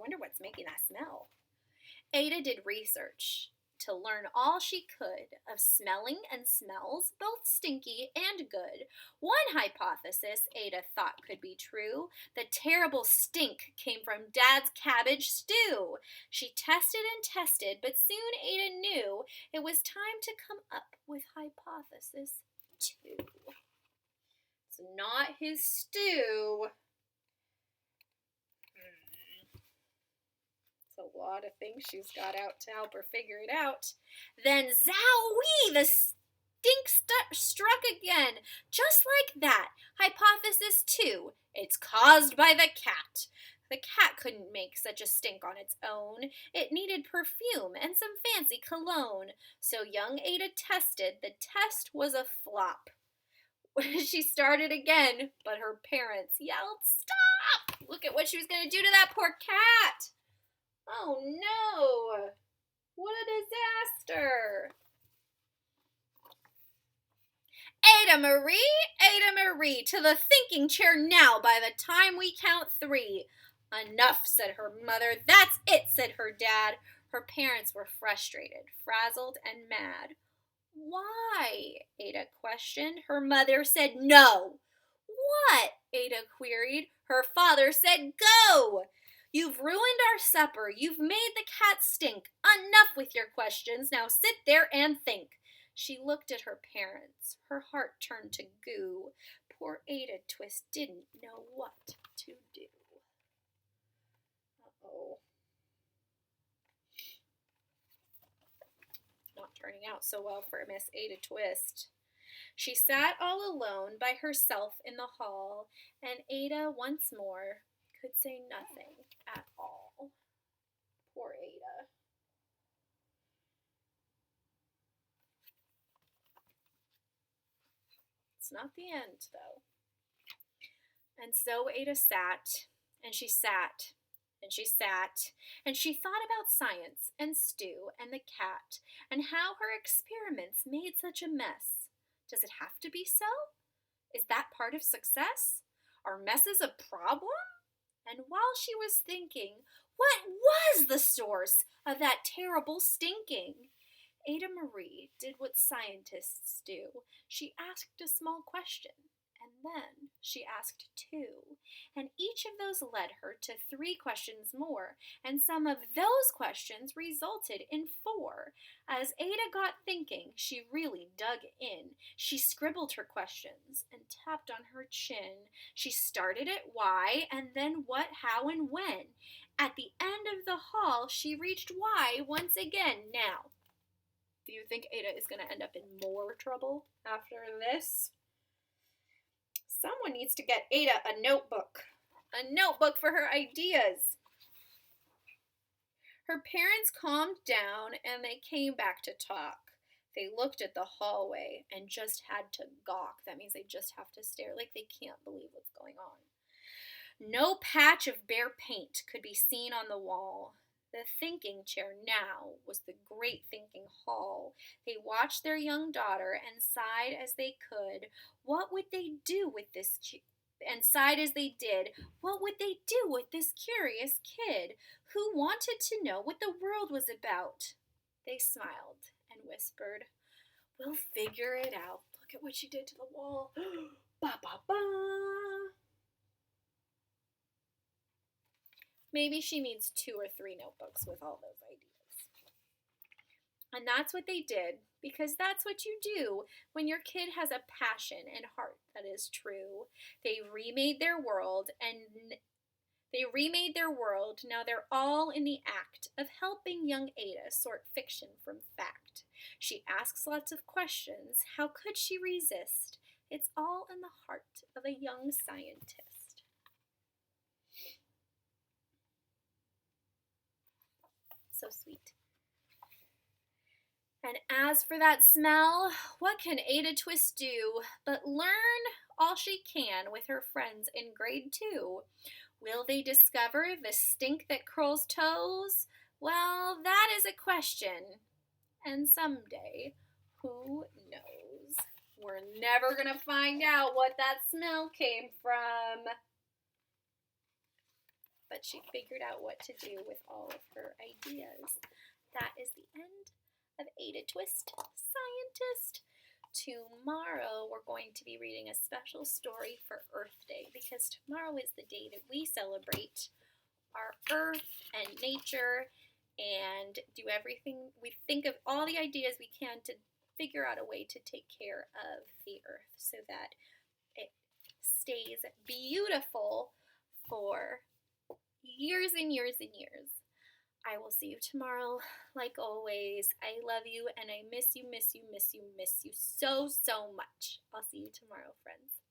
wonder what's making that smell. Ada did research to learn all she could of smelling and smells, both stinky and good. One hypothesis Ada thought could be true. The terrible stink came from Dad's cabbage stew. She tested and tested, but soon Ada knew it was time to come up with hypothesis 2. It's not his stew. A lot of things she's got out to help her figure it out. Then zowie, the stink struck again, just like that. Hypothesis 2, it's caused by the cat. The cat couldn't make such a stink on its own. It needed perfume and some fancy cologne. So young Ada tested. The test was a flop. She started again, but her parents yelled, "Stop! Look at what she was going to do to that poor cat." Oh no! What a disaster! Ada Marie, to the thinking chair now by the time we count 3. Enough, said her mother. That's it, said her dad. Her parents were frustrated, frazzled, and mad. Why? Ada questioned. Her mother said no. What? Ada queried. Her father said go. You've ruined our supper. You've made the cat stink. Enough with your questions. Now sit there and think. She looked at her parents. Her heart turned to goo. Poor Ada Twist didn't know what to do. Uh-oh. Not turning out so well for Miss Ada Twist. She sat all alone by herself in the hall, and Ada once more could say nothing at all. Poor Ada. It's not the end, though. And so Ada sat, and she sat, and she sat, and she thought about science and stew and the cat and how her experiments made such a mess. Does it have to be so? Is that part of success? Are messes a problem? And while she was thinking, what was the source of that terrible stinking? Ada Marie did what scientists do. She asked a small question, and then she asked 2. And each of those led her to 3 questions more, and some of those questions resulted in 4. As Ada got thinking, she really dug in. She scribbled her questions and tapped on her chin. She started at why, and then what, how, and when. At the end of the hall, she reached why once again. Now, do you think Ada is going to end up in more trouble after this? Someone needs to get Ada a notebook for her ideas. Her parents calmed down and they came back to talk. They looked at the hallway and just had to gawk. That means they just have to stare like they can't believe what's going on. No patch of bare paint could be seen on the wall. The thinking chair now was the great thinking hall. They watched their young daughter and sighed as they could. What would they do with this and sighed as they did. What would they do with this curious kid who wanted to know what the world was about? They smiled and whispered, "We'll figure it out. Look at what she did to the wall. Ba ba ba." Maybe she needs 2 or 3 notebooks with all those ideas. And that's what they did, because that's what you do when your kid has a passion and heart that is true. They remade their world, Now they're all in the act of helping young Ada sort fiction from fact. She asks lots of questions. How could she resist? It's all in the heart of a young scientist. So sweet. And as for that smell, what can Ada Twist do but learn all she can with her friends in grade 2? Will they discover the stink that curls toes? Well, that is a question. And someday, who knows? We're never going to find out what that smell came from. But that she figured out what to do with all of her ideas. That is the end of Ada Twist, Scientist. Tomorrow we're going to be reading a special story for Earth Day, because tomorrow is the day that we celebrate our Earth and nature and do everything. We think of all the ideas we can to figure out a way to take care of the Earth so that it stays beautiful for years and years and years. I will see you tomorrow. Like always, I love you and I miss you, miss you, miss you, miss you so, so much. I'll see you tomorrow, friends.